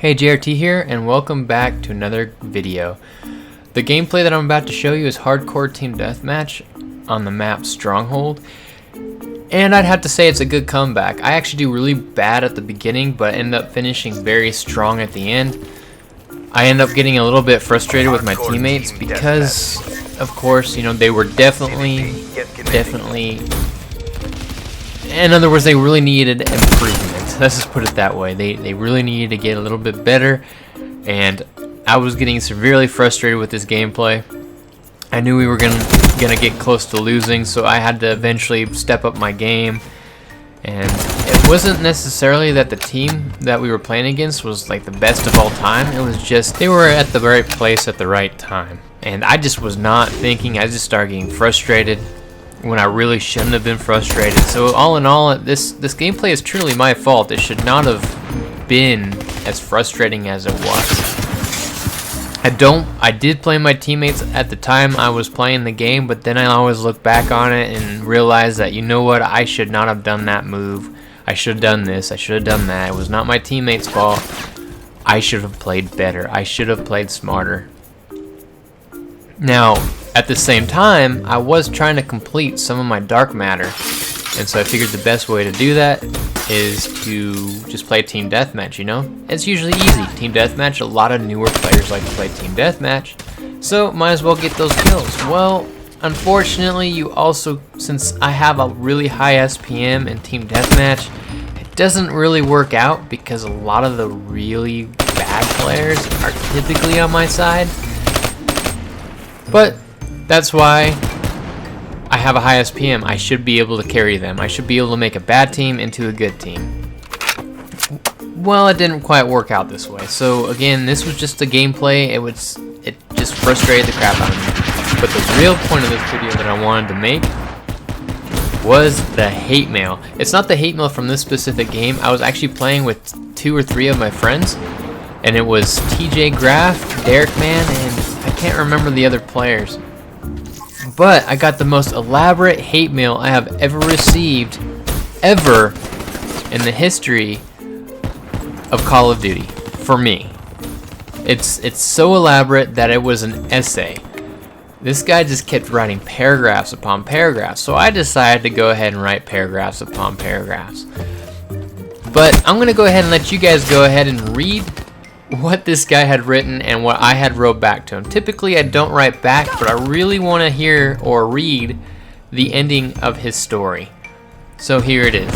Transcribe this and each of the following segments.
Hey, JRT here, and welcome back to another video. The gameplay that I'm about to show you is hardcore team deathmatch on the map Stronghold, and I'd have to say it's a good comeback. I actually do really bad at the beginning, but end up finishing very strong at the end. I end up getting a little bit frustrated with my teammates because, of course, you know, they were definitely, in other words, they really needed improvement. Let's just put it that way. They really needed to get a little bit better, and I was getting severely frustrated with this gameplay. I knew we were gonna get close to losing, so I had to eventually step up my game. And it wasn't necessarily that the team that we were playing against was like the best of all time. It was just they were at the right place at the right time, and I just was not thinking. I just started getting frustrated when I really shouldn't have been frustrated. So all in all, this gameplay is truly my fault. It should not have been as frustrating as it was. I did play my teammates at the time I was playing the game, but then I always look back on it and realize that, you know what, I should not have done that move. I should have done this, I should have done that. It was not my teammates' fault. I should have played better. I should have played smarter. Now, at the same time, I was trying to complete some of my dark matter, and so I figured the best way to do that is to just play team deathmatch. You know, it's usually easy. Team deathmatch, a lot of newer players like to play team deathmatch, so might as well get those kills. Well, unfortunately, you also, since I have a really high SPM in team deathmatch, it doesn't really work out because a lot of the really bad players are typically on my side. But that's why I have a high SPM. I should be able to carry them. I should be able to make a bad team into a good team. Well, it didn't quite work out this way. So again, this was just a gameplay. It just frustrated the crap out of me. But the real point of this video that I wanted to make was the hate mail. It's not the hate mail from this specific game. I was actually playing with 2 or 3 of my friends, and it was TJ Graff, Derek Man, and I can't remember the other players. But I got the most elaborate hate mail I have ever received, ever, in the history of Call of Duty, for me. It's so elaborate that it was an essay. This guy just kept writing paragraphs upon paragraphs, so I decided to go ahead and write paragraphs upon paragraphs. But I'm gonna go ahead and let you guys go ahead and read what this guy had written and what I had wrote back to him. Typically I don't write back, but I really want to hear or read the ending of his story. So here it is.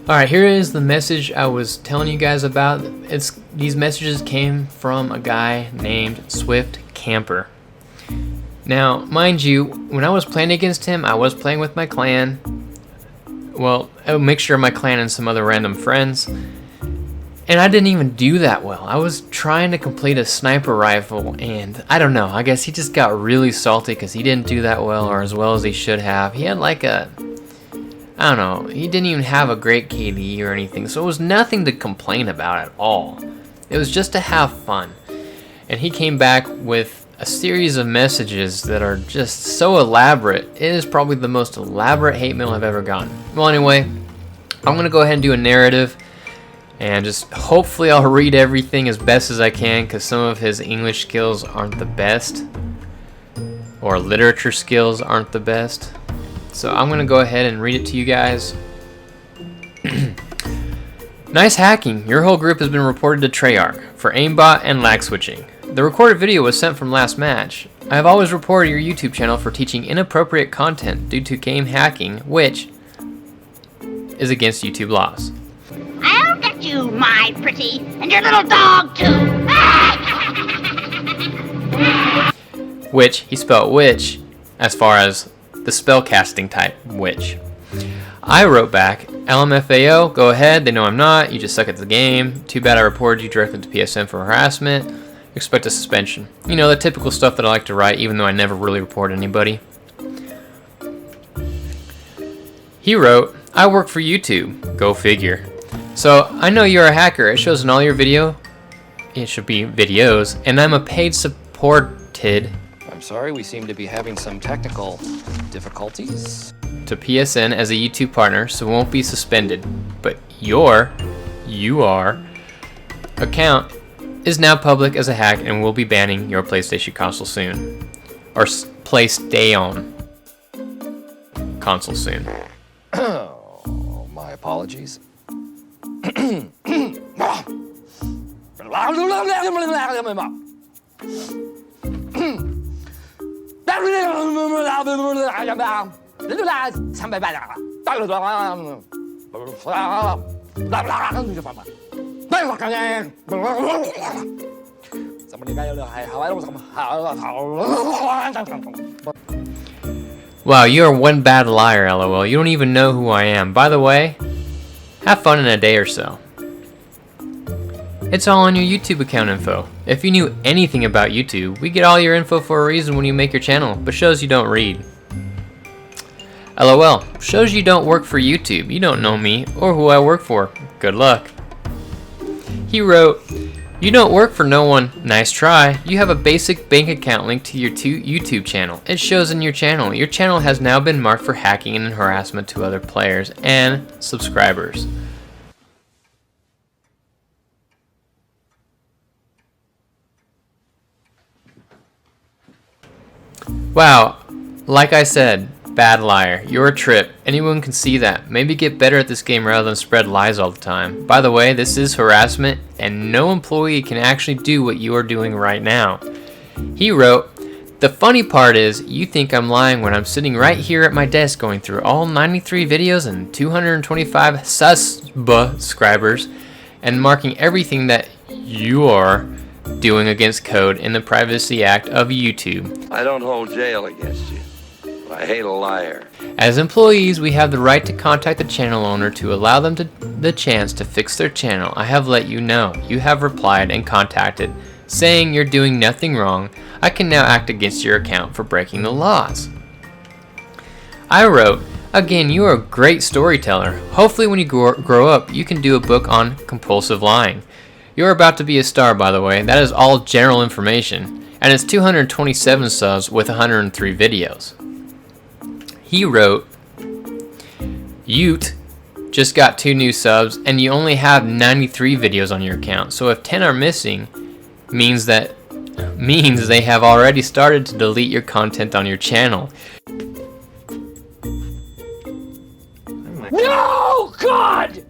Alright, here is the message I was telling you guys about. These messages came from a guy named Swift Camper. Now, mind you, when I was playing against him, I was playing with my clan. Well, a mixture of my clan and some other random friends, and I didn't even do that well. I was trying to complete a sniper rifle, and I don't know, I guess he just got really salty because he didn't do that well, or as well as he should have. He had like I don't know, he didn't even have a great KD or anything, so it was nothing to complain about at all. It was just to have fun. And he came back with a series of messages that are just so elaborate. It is probably the most elaborate hate mail I've ever gotten. Well, anyway, I'm gonna go ahead and do a narrative, and just hopefully I'll read everything as best as I can, because some of his English skills aren't the best, or literature skills aren't the best. So I'm gonna go ahead and read it to you guys. Nice hacking. Your whole group has been reported to Treyarch for aimbot and lag switching. The recorded video was sent from last match. I have always reported your YouTube channel for teaching inappropriate content due to game hacking, which is against YouTube laws. I'll get you, my pretty, and your little dog too. Which, he spelled witch, as far as the spellcasting type witch. I wrote back, LMFAO, go ahead, they know I'm not, you just suck at the game. Too bad I reported you directly to PSN for harassment. Expect a suspension. You know, the typical stuff that I like to write, even though I never really report anybody. He wrote, I work for YouTube. Go figure. So, I know you're a hacker. It shows in all your video. It should be videos. And I'm a paid supported sorry, we seem to be having some technical difficulties. to PSN as a YouTube partner, so won't be suspended. But your account is now public as a hack and will be banning your PlayStation console soon. Or PlayStation console soon. Oh, my apologies. Wow, you are one bad liar, LOL. You don't even know who I am. By the way, have fun in a day or so. It's all on your YouTube account info. If you knew anything about YouTube, we get all your info for a reason when you make your channel, but shows you don't read. LOL, shows you don't work for YouTube. You don't know me or who I work for. Good luck. He wrote, you don't work for no one. Nice try. You have a basic bank account linked to your YouTube channel. It shows in your channel. Your channel has now been marked for hacking and harassment to other players and subscribers. Wow, like I said, bad liar. You're a trip. Anyone can see that. Maybe get better at this game rather than spread lies all the time. By the way, this is harassment, and no employee can actually do what you are doing right now. He wrote, the funny part is, you think I'm lying when I'm sitting right here at my desk going through all 93 videos and 225 subscribers and marking everything that you are doing against code in the Privacy Act of YouTube. I don't hold jail against you. I hate a liar. As employees, we have the right to contact the channel owner to allow them the chance to fix their channel. I have let you know. You have replied and contacted, saying you're doing nothing wrong. I can now act against your account for breaking the laws. I wrote, again, you are a great storyteller. Hopefully when you grow up, you can do a book on compulsive lying. You're about to be a star, by the way. That is all general information. And it's 227 subs with 103 videos. He wrote, Ute just got 2 new subs and you only have 93 videos on your account. So if 10 are missing, means they have already started to delete your content on your channel. No, God!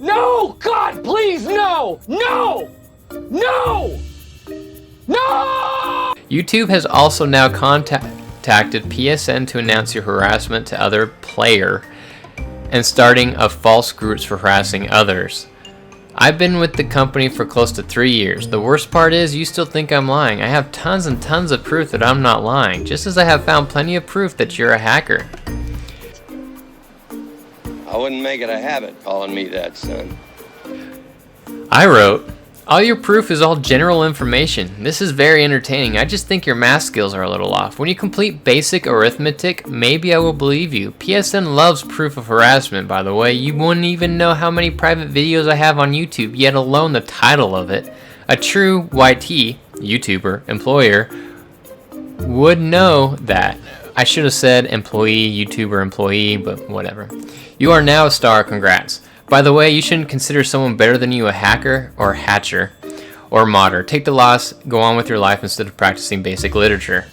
No, God, please, no! No! No! No! YouTube has also now contacted PSN to announce your harassment to other player and starting of false groups for harassing others. I've been with the company for close to 3 years. The worst part is you still think I'm lying. I have tons and tons of proof that I'm not lying, just as I have found plenty of proof that you're a hacker. I wouldn't make it a habit calling me that, son. I wrote, all your proof is all general information. This is very entertaining. I just think your math skills are a little off. When you complete basic arithmetic, maybe I will believe you. PSN loves proof of harassment, by the way. You wouldn't even know how many private videos I have on YouTube, yet alone the title of it. A true YT, YouTuber, employer, would know that. I should have said employee, YouTuber, employee, but whatever. You are now a star, congrats. By the way, you shouldn't consider someone better than you a hacker or hatcher or modder. Take the loss, go on with your life instead of practicing basic literature.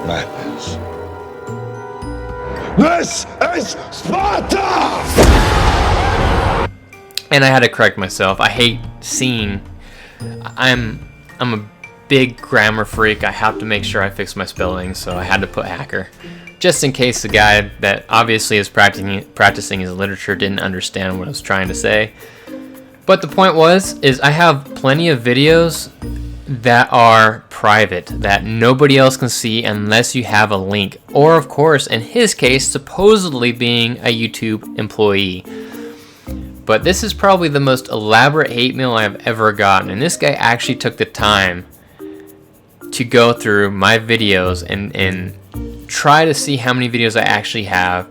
Madness. This is Sparta! And I had to correct myself. I hate seeing. I'm a big grammar freak. I have to make sure I fix my spelling, so I had to put hacker. Just in case the guy that obviously is practicing his literature didn't understand what I was trying to say. But the point is I have plenty of videos that are private, that nobody else can see unless you have a link. Or of course, in his case, supposedly being a YouTube employee. But this is probably the most elaborate hate mail I have ever gotten. And this guy actually took the time to go through my videos and try to see how many videos I actually have.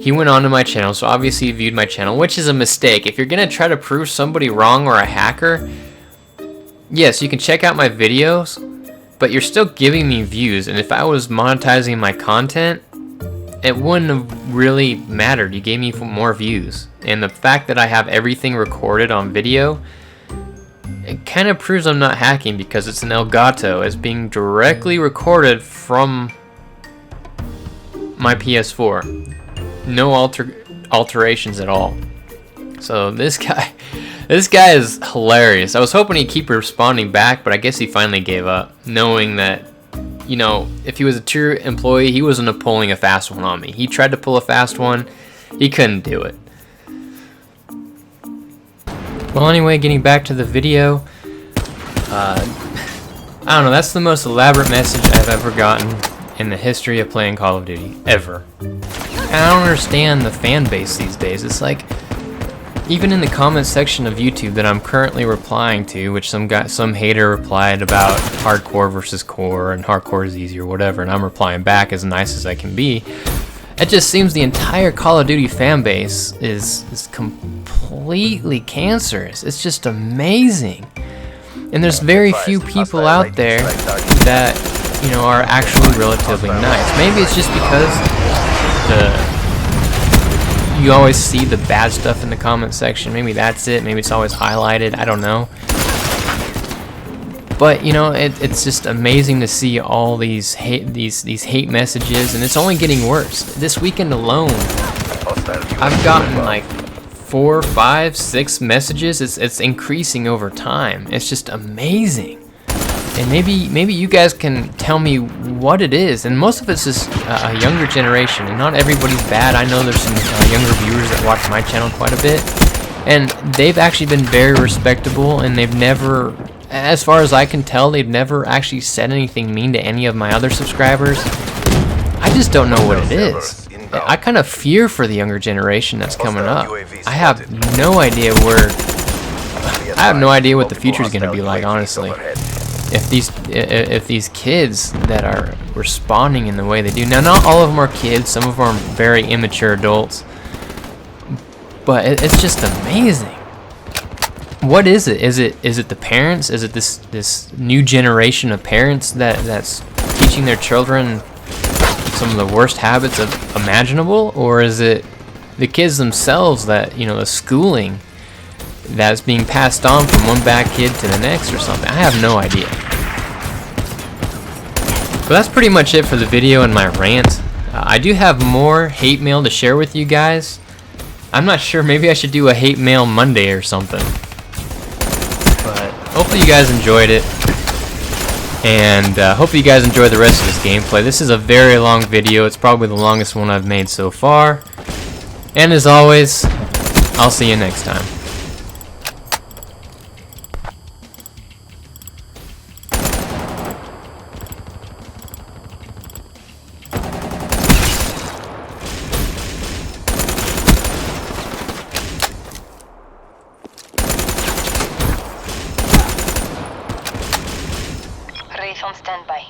He went onto my channel, so obviously he viewed my channel, which is a mistake. If you're gonna try to prove somebody wrong or a hacker, yes, you can check out my videos, but you're still giving me views, and if I was monetizing my content, it wouldn't have really mattered. You gave me more views, and the fact that I have everything recorded on video, it kind of proves I'm not hacking, because it's an Elgato. It's being directly recorded from my PS4. No alterations at all. So this guy is hilarious. I was hoping he'd keep responding back, but I guess he finally gave up, knowing that, you know, if he was a true employee, he wasn't pulling a fast one on me. He tried to pull a fast one, he couldn't do it. Well, anyway, getting back to the video, I don't know, that's the most elaborate message I've ever gotten in the history of playing Call of Duty, ever. And I don't understand the fan base these days. It's like, even in the comment section of YouTube that I'm currently replying to, which some hater replied about hardcore versus core and hardcore is easy or whatever, and I'm replying back as nice as I can be, it just seems the entire Call of Duty fan base is completely cancerous. It's just amazing. And there's very few people out there that, you know, are actually relatively nice. Maybe it's just because you always see the bad stuff in the comment section. Maybe that's it. Maybe it's always highlighted. I don't know. But you know, it's just amazing to see all these hate messages, and it's only getting worse. This weekend alone, I've gotten like 4, 5, 6 messages. It's increasing over time. It's just amazing. And maybe you guys can tell me what it is. And most of it's just a younger generation, and not everybody's bad. I know there's some younger viewers that watch my channel quite a bit, and they've actually been very respectable, and they've never, as far as I can tell, they've never actually said anything mean to any of my other subscribers. I just don't know what it is. I kind of fear for the younger generation that's coming up. I have no idea what the future is going to be like, honestly. If these kids that are responding in the way they do. Now, not all of them are kids. Some of them are very immature adults. But it's just amazing. What is it? Is it the parents? Is it this new generation of parents that's teaching their children some of the worst habits imaginable? Or is it the kids themselves that, you know, the schooling that's being passed on from one bad kid to the next or something? I have no idea. So that's pretty much it for the video and my rant. I do have more hate mail to share with you guys. I'm not sure, maybe I should do a hate mail Monday or something. But hopefully you guys enjoyed it. And hopefully you guys enjoy the rest of this gameplay. This is a very long video. It's probably the longest one I've made so far. And as always, I'll see you next time. On standby.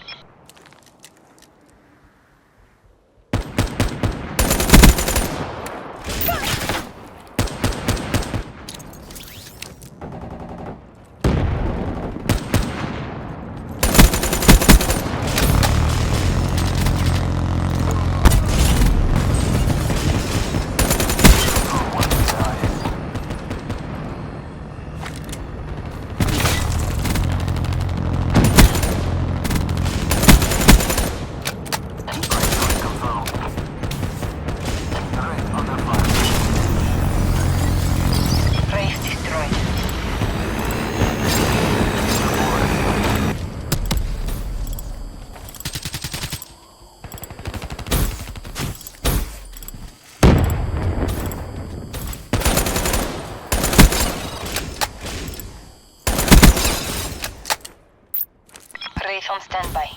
On standby.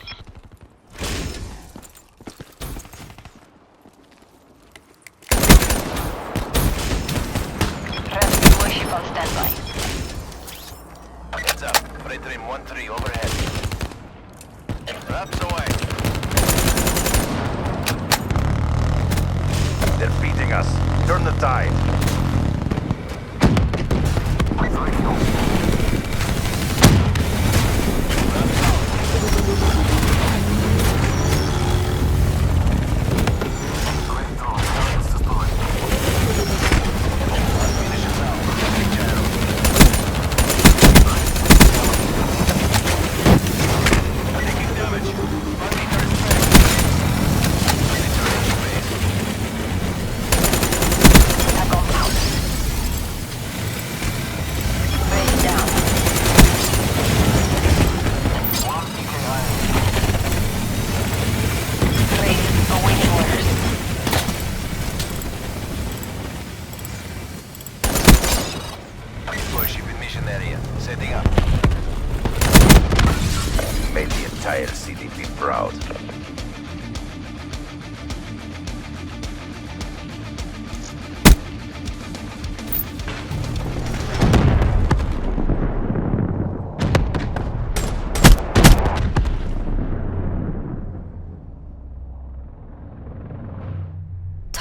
Warship on standby. Heads up. Freight train 1-3 overhead. Wraps away. They're beating us. Turn the tide.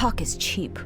Talk is cheap.